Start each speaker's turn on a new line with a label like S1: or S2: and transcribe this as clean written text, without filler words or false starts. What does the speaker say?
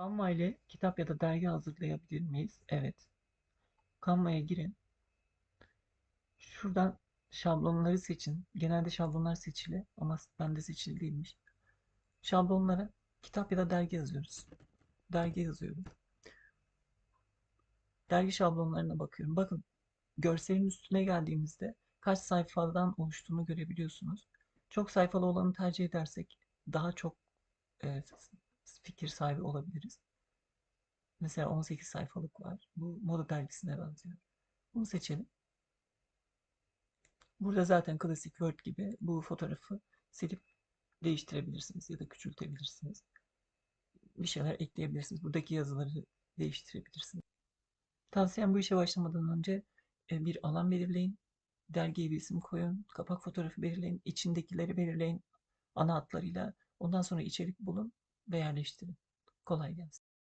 S1: Canva ile kitap ya da dergi hazırlayabilir miyiz? Evet. Canva'ya girin. Şuradan şablonları seçin. Genelde şablonlar seçili ama bende seçili değilmiş. Şablonlara kitap ya da dergi yazıyoruz. Dergi yazıyorum. Dergi şablonlarına bakıyorum. Bakın, görselin üstüne geldiğimizde kaç sayfadan oluştuğunu görebiliyorsunuz. Çok sayfalı olanı tercih edersek daha çok e, fikir sahibi olabiliriz. Mesela 18 sayfalık var. Bu moda dergisine benziyor. Bunu seçelim. Burada zaten klasik Word gibi bu fotoğrafı silip değiştirebilirsiniz ya da küçültebilirsiniz. Bir şeyler ekleyebilirsiniz. Buradaki yazıları değiştirebilirsiniz. Tavsiyem, bu işe başlamadan önce bir alan belirleyin. Dergiye bir isim koyun. Kapak fotoğrafı belirleyin. İçindekileri belirleyin ana hatlarıyla. Ondan sonra içerik bulun ve yerleştirin. Kolay gelsin.